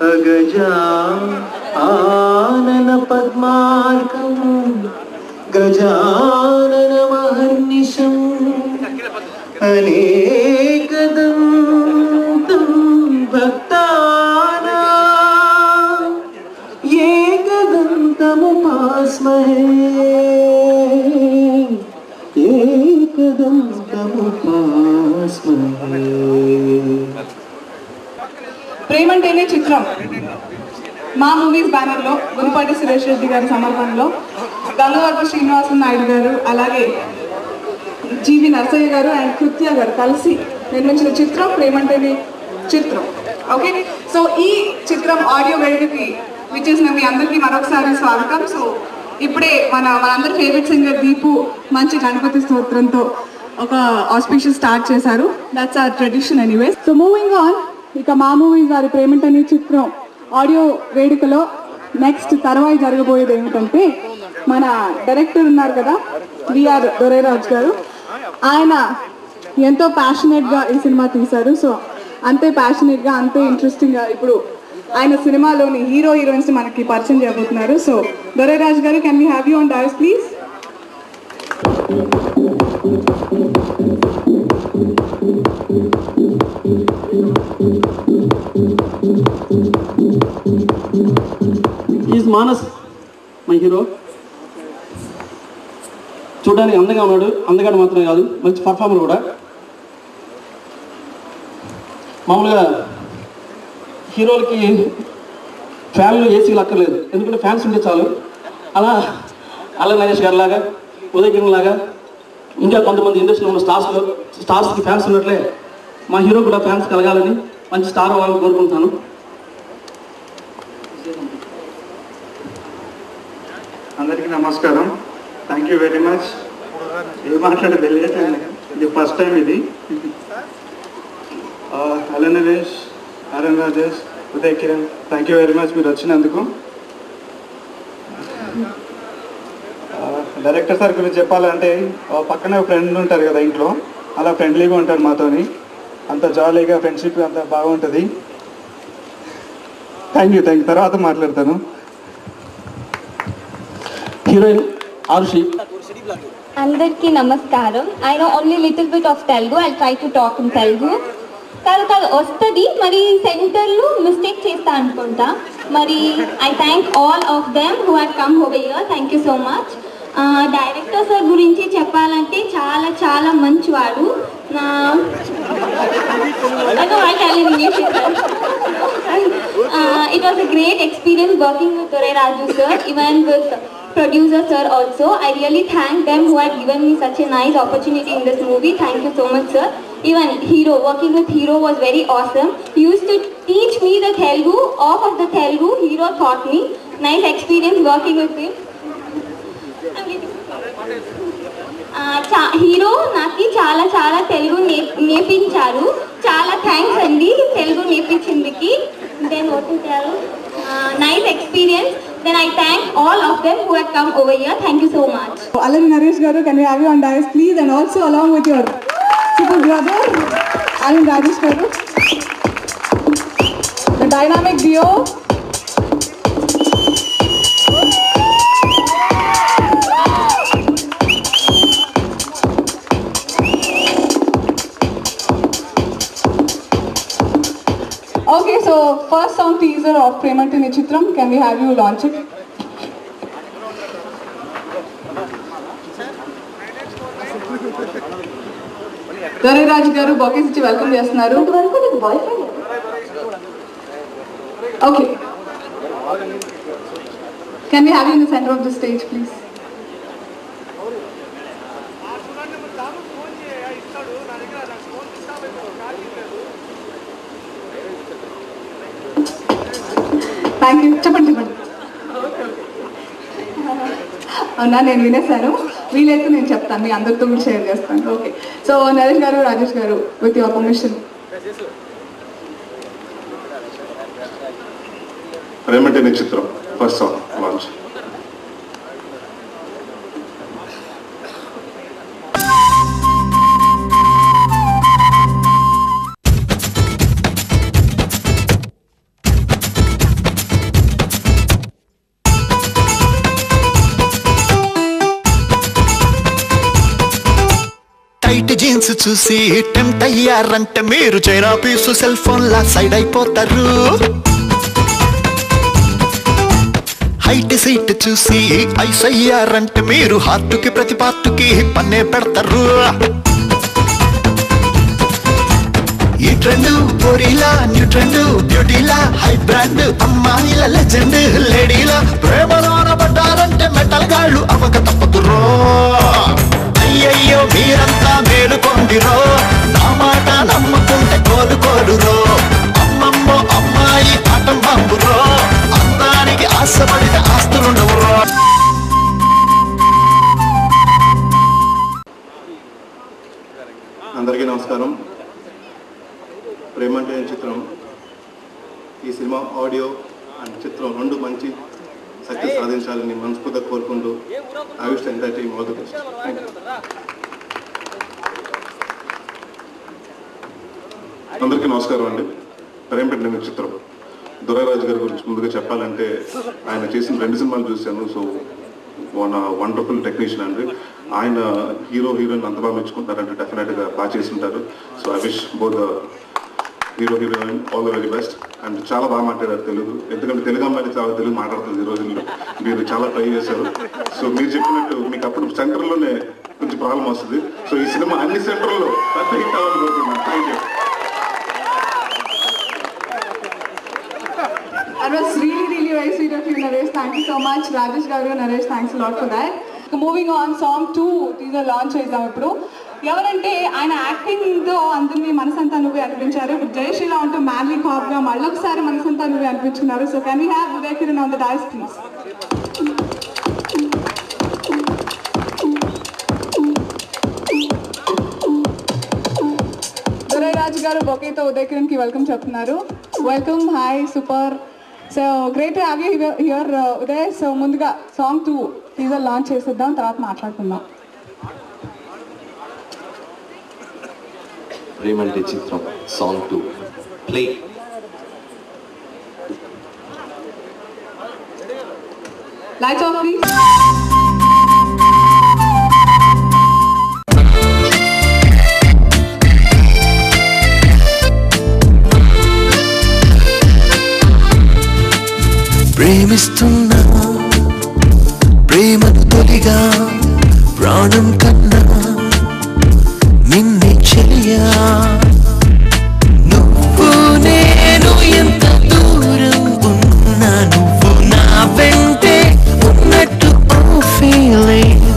अगजा आनन पद्मार्कं गजानन महर्निशं अनेकदन्तं भक्तानां एकदन्तमुपास्महे एकदन्तमुपास्महे। ప్రేమంటేనే చిత్రం మా మూవీస్ బ్యానర్లో గురుపాటి సురేష్ రెడ్డి గారి సమర్పణలో గంగవరపు శ్రీనివాసన్ నాయుడు గారు అలాగే జీవి నరసయ్య గారు అండ్ కృత్య గారు కలిసి నిర్మించిన చిత్రం ప్రేమంటేనే చిత్రం. ఓకే, సో ఈ చిత్రం ఆడియో వేడుకకి విచ్చేసిన మీ అందరికీ మరొకసారి స్వాగతం. సో ఇప్పుడే మనందరి ఫేవరెట్ సింగర్ దీపు మంచి గణపతి స్తోత్రంతో ఒక ఆస్పిషియస్ స్టార్ట్ చేశారు. That's our tradition anyways. So moving on, ఇక మా మూవీస్ వారి ప్రేమంటనే చిత్రం ఆడియో వేడుకలో నెక్స్ట్ తర్వాయి జరగబోయేది ఏమిటంటే, మన డైరెక్టర్ ఉన్నారు కదా విఆర్ దొరైరాజ్ గారు, ఆయన ఎంతో ప్యాషనేట్గా ఈ సినిమా తీశారు. సో అంతే ప్యాషనేట్గా అంతే ఇంట్రెస్టింగ్గా ఇప్పుడు ఆయన సినిమాలోని హీరో హీరోయిన్స్ మనకి పరిచయం చేయబోతున్నారు. సో దొరైరాజ్ గారు, can we have you on dais please? Is Manas my hero. చూడడానికి అందంగా ఉన్నాడు, అందగాడు మాత్రమే కాదు మంచి పర్ఫార్మర్ కూడా. మామూలుగా హీరోలకి ఫ్యాన్లు ఏసీలు అక్కర్లేదు, ఎందుకంటే ఫ్యాన్స్ ఉంటే చాలు. అలా అల్ల నరేష్ గారి లాగా, ఉదయ్ కిరణ్ లాగా, ఇంకా కొంతమంది ఇండస్ట్రీలో ఉన్న స్టార్స్కి ఫ్యాన్స్ ఉన్నట్లే మా హీరో కూడా ఫ్యాన్స్ కలగాలని, మంచి స్టార్ అవ్వాలని కోరుకుంటున్నాను. అందరికీ నమస్కారం. Thank you very much. ఏం మాట్లాడే తెలియదు, ఇది ఫస్ట్ టైం ఇది. అల్ల Naresh, RN Rajesh, Uday Kiran, thank you very much మీరు వచ్చినందుకు. డైరెక్టర్ సార్ గురించి చెప్పాలంటే, పక్కనే ఫ్రెండ్ ఉంటారు కదా ఇంట్లో, అలా ఫ్రెండ్లీగా ఉంటారు మాతోని, అంత జాలీగా ఫ్రెండ్షిప్ అంత బాగుంటుంది. Thank you. తర్వాత మాట్లాడతాను. హీరోయిన్ ఆరుషి. అందరికీ నమస్కారం. I know only little bit of Telugu. I try to talk in Telugu. కాదు వస్తుంది, మరి సెంటర్లో మిస్టేక్ చేస్తా అనుకుంటా. మరి I thank all of them who have come over here. Thank you so much. Director sir గురించి చెప్పాలంటే చాలా చాలా మంచివాడు. It was a great experience working with Doreraju sir, even with producer sir also. I really thank them who have given me such a nice opportunity in this movie. Thank you so much sir. Even Hero, working with Hero was very awesome. He used to teach me the Telugu. Off of the Telugu, Hero taught me. Nice experience working with him. Hero నాకు చాలా చాలా తెలుగు నేర్పించారు. చాలా thanks అండి తెలుగు నేర్పించిందికి. Then what to tell, nice experience. Then I thank all of them who have come over here. Thank you so much. Allari Naresh garu, can we have you on dais please? And also along with your super brother Allari Rajesh garu, the dynamic duo. Okay, so first song teaser of Premantane Chitram, can we have you launch it? Doreraj garu bouquets ichi welcome chestunaru. ఇంతవరకు నీకు boy friend? Okay. Can we have you in the center of the stage, please? Thank you. చెప్పండి. అవునా, నేను వినేసాను. వీలైతే నేను చెప్తాను, మీ అందరితో కూడా షేర్ చేస్తాను. ఓకే, సో నరేష్ గారు, రాజేష్ గారు, విత్ యువర్ పర్మిషన్. ప్రేమంటనే చిత్రం ఫస్ట్ సాంగ్ లాంచ్. సీన్స్ చూసి టెంప్ట్ అయ్యారంటే మీరు చైనా పీసు సెల్ ఫోన్ లా సైడ్ అయిపోతారు. హైట్ సీట్ చూసి ఐస్ అయ్యారంటే మీరు హార్టుకి ప్రతి పార్టుకి పన్నే పెడతారు. ఈ ట్రెండ్ పోరీలా న్యూ ట్రెండ్ బ్యూటీలా హై బ్రాండ్ అమ్మాయిల లెజెండ్ లేడీలా ప్రేమలోన పడ్డారంటే మెటల్ గాళ్ళు అవక తప్పదురో. అయ్యయ్యో మీరంతా మేలుకొండిరో, నా మాట నమ్ముకుంటే కోలుకోరురో. అమ్మమ్మో అమ్మాయి ఆటం బాంబురో, అందానికి ఆశపడితే ఆస్తులుండవురో. అందరికీ నమస్కారం. ప్రేమంటే చిత్రం, ఈ సినిమా ఆడియో అండ్ చిత్రం రెండు మంచి సక్సెస్ సాధించాలని మనస్ఫూర్తిగా కోరుకుంటూ I wish the entire team all the best. అందరికీ నమస్కారం అండి. ప్రేమపేట చిత్రం దొరైరాజు గారి గురించి ముందుగా చెప్పాలంటే ఆయన చేసిన 2 సినిమాలు చూశాను. సో వండర్ఫుల్ టెక్నీషియన్ అండి. ఆయన హీరోయిన్ అంత బాగా మెచ్చుకుంటారంటే డెఫినెట్గా బాగా చేస్తుంటారు. So I wish both heroine all the very best. And చాలా బాగా మాట్లాడారు తెలుగు, ఎందుకంటే తెలుగు అమ్మాయిలు చాలా తెలుగు మాట్లాడుతుంది ఈ రోజుల్లో. మీరు చాలా ట్రై చేశారు. సో మీరు చెప్పినట్టు మీకు అప్పుడు సెంటర్లోనే కొంచెం ప్రాబ్లం వస్తుంది. సో ఈ సినిమా అన్ని సెంటర్లో పెద్ద హిట్ అవ్వాలని కోరుతున్నాను. Thank you. That was really very sweet of you, Naresh. Thank you so much, Rajesh garu, Naresh. Thanks a lot for that. Moving on, song 2 teaser launch చేద్దాం ఇప్పుడు. ఎవరంటే ఆయన యాక్టింగ్ తో అందరినీ మనసంతా నువ్వే అనిపించారు. ఇప్పుడు జయశ్రీలా ఉంటూ మ్యాన్లీ కాప్ గా మళ్ళొకసారి మనసంతా నువ్వే అనిపించున్నారు. So can we have Uday Kiran on the dais please. Dorairaju garu బొకేతో ఉదయ్ కిరణ్ కి వెల్కమ్ చెప్తున్నారు. Welcome, hi, super. So great to have you here Uday. So ముందుగా సాంగ్ 2 టీజర్ లాంచ్ చేసేద్దాం, తర్వాత మాట్లాడుకుందాం. ప్రేమంటే చిత్రం song 2 play. Lights off please. ప్రేమిస్తున్నా ప్రేమను తొలిగా ప్రాణం కన్నా నిన్నే చెలియా. నువ్వు నేను ఎంత దూరం ఉన్నా నువ్వు నా వెంటే ఉన్నట్టు ఓ ఫీలింగ్.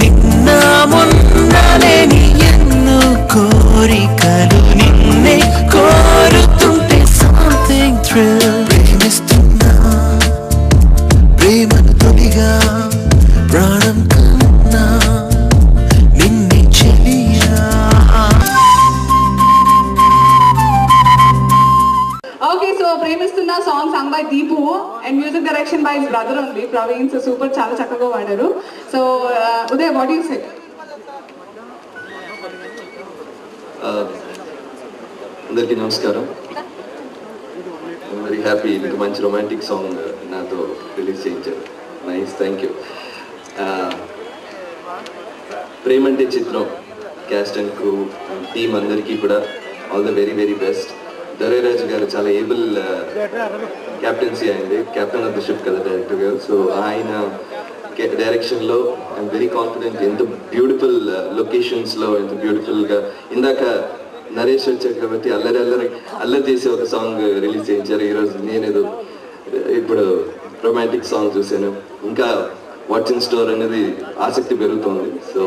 నిన్న మొన్న లేని ఎన్నో కోరికలు నిన్నే కోరుతుంటే సంథింగ్ థ్రిల్. ప్రేమిస్తున్నా ప్రేమను తొలిగా ప్రాణం కన్నా నిన్నే చెలియా. ఓకే, సో ప్రేమిస్తున్న song sung by Deepu and music direction by his brother only Praveen. So super, చాలా చక్కగా వాడారు. So Uday, what you say? అందరికీ నమస్కారం. వెరీ హ్యాపీ, ఇంత మంచి రొమాంటిక్ సాంగ్ నాతో రిలీజ్ చేయించారు. Nice, thank you. ప్రేమంటే చిత్రం క్యాస్ట్ అండ్ క్రూ టీమ్ అందరికీ కూడా all the very best. Dorairaju గారు చాలా ఏబుల్ క్యాప్టెన్సీ అయింది, కెప్టెన్ ఆఫ్ ద షిప్ కదా డైరెక్టర్ గారు. సో ఆయన డైరెక్షన్లో ఐఎమ్ వెరీ కాన్ఫిడెంట్. ఎంత బ్యూటిఫుల్ లొకేషన్స్లో ఎంత బ్యూటిఫుల్గా. ఇందాక నరేష్ వచ్చారు కాబట్టి అల్లరి చేసి ఒక సాంగ్ రిలీజ్ చేయించారు. ఈరోజు నేనేదో ఇప్పుడు రొమాంటిక్ సాంగ్ చూశాను. ఇంకా వాట్స్ ఇన్ స్టోర్ అనేది ఆసక్తి పెరుగుతుంది. So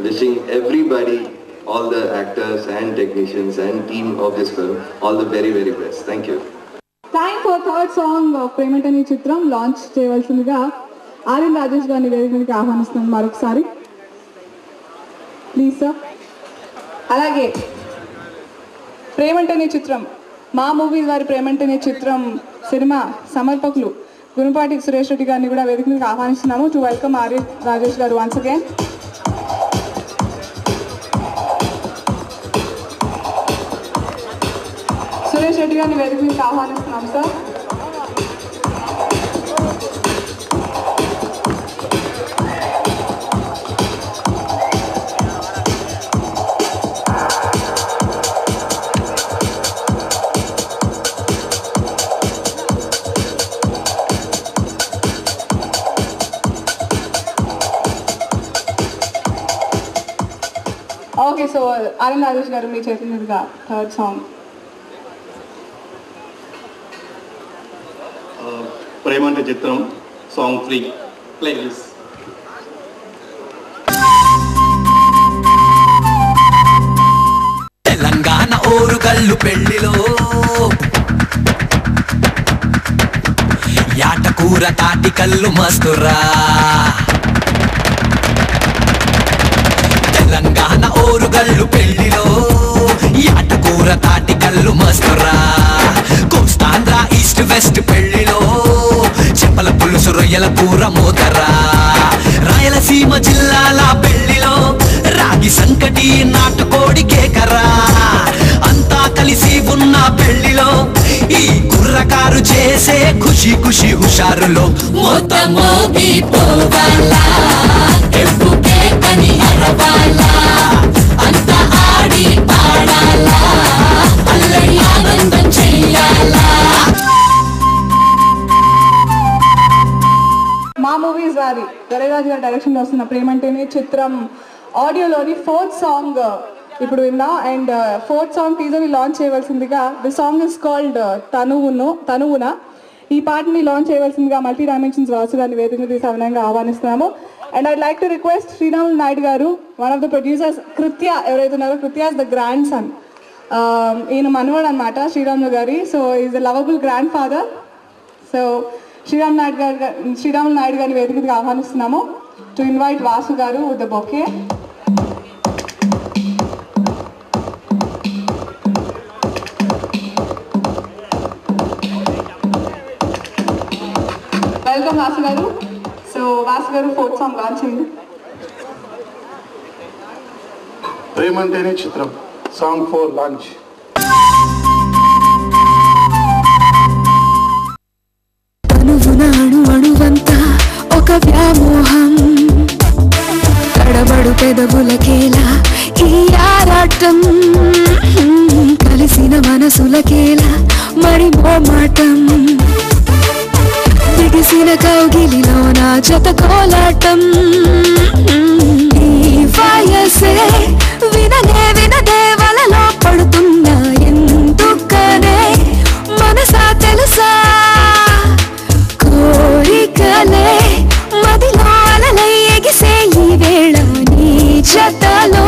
wishing everybody, all the actors and technicians and team of this film, all the very best. Thank you. Time for third song of ప్రేమంటే చిత్రం లాంచ్ చేయవలసిందిగా ఆర్ఎన్ రాజేష్ గారిని వేదికకి ఆహ్వానిస్తున్నాను మరొకసారి. Please sir. అలాగే ప్రేమంటే చిత్రం, మా మూవీస్ వారి ప్రేమంటే చిత్రం సినిమా సమర్పకులు గుణపాటి సురేష్ రెడ్డి గారిని కూడా వేదికకి ఆహ్వానిస్తున్నాము. టు వెల్కమ్ ఆర్ఎన్ రాజేష్ గారు వన్స్ అగైన్. సురేష్ రెడ్డి గారిని వేదికకి ఆహ్వానిస్తున్నాం sir. Okay, so RN Rajesh గారు మీ చేతి మీదుగా థర్డ్ సాంగ్. ప్రేమంటే చిత్రం సాంగ్ 3 ప్లేస్. తెలంగాణ ఓరుగల్లు పెళ్లిలో యాటకూర తాటి కల్లు మస్తురా. తెలంగాణ ఓరుగల్లు పెళ్లిలో యాటకూర తాటి కల్లు మస్తురా. కోస్తాంధ్ర ఈస్ట్ వెస్ట్ పెళ్లిలో చెంపల పులుసు రొయ్యల కూర మోతరా. రాయలసీమ జిల్లాల పెళ్లిలో రాగి సంకటి నాటుకోడి కేకరా. అంతా కలిసి ఉన్న పెళ్లిలో ఈ కుర్రకారు చేసే ఖుషి ఖుషి హుషారులో మొత్తమోగి పోవాలా ఎప్పుకే కని అరవాలా అంతా ఆడి పాడాలా అల్లరి ఆనందం చెయ్యాలా. మా మూవీస్ వారి దొరైరాజు గారి డైరెక్షన్లో వస్తున్న ప్రేమంటేనే చిత్రం ఆడియోలోని 4th సాంగ్ ఇప్పుడు విన్నాం. అండ్ 4th సాంగ్ టీజర్ని లాంచ్ చేయవలసిందిగా ది సాంగ్ ఇస్ కాల్డ్ తనువున. ఈ పాటని లాంచ్ చేయవలసిందిగా మల్టీ డైమెన్షన్స్ వాసు గారిని వేదిక తీసి అవనంగా ఆహ్వానిస్తున్నాము. And I'd like to request Sriramulu Naidu garu, one of the producers, Kritya ఎవరైతే ఉన్నారో, కృత్య ఇస్ ద గ్రాండ్ సన్, ఈయన మనవడు అనమాట శ్రీరాములు గారి. So is the lovable grandfather. So Sriramulu Naidu గారిని వేదికగా ఆహ్వానిస్తున్నాము to invite Vasu garu with the bouquet. Welcome Vasu garu. So Vasu గారు 4th సాంగ్ లాంచ్ చేయండి. ప్రేమంటేనే చిత్రం సాంగ్ 4 లాంచ్. అణు అణువంతా ఒక వ్యామోహం, తడబడు పెదవులకేలా ఈ ఆరాటం, కలిసిన మనసులకేలా మరి మోమాటం, బిగిసిన కౌగిలిలో నా జత కోలాటం. ఈ వయసే వినదే వలలో పడుతున్నా ఎందుకనే మనసా తెలుసా కోరికలే మదిలో అలలై ఎగిసే ఈ వేళ నీ జతలో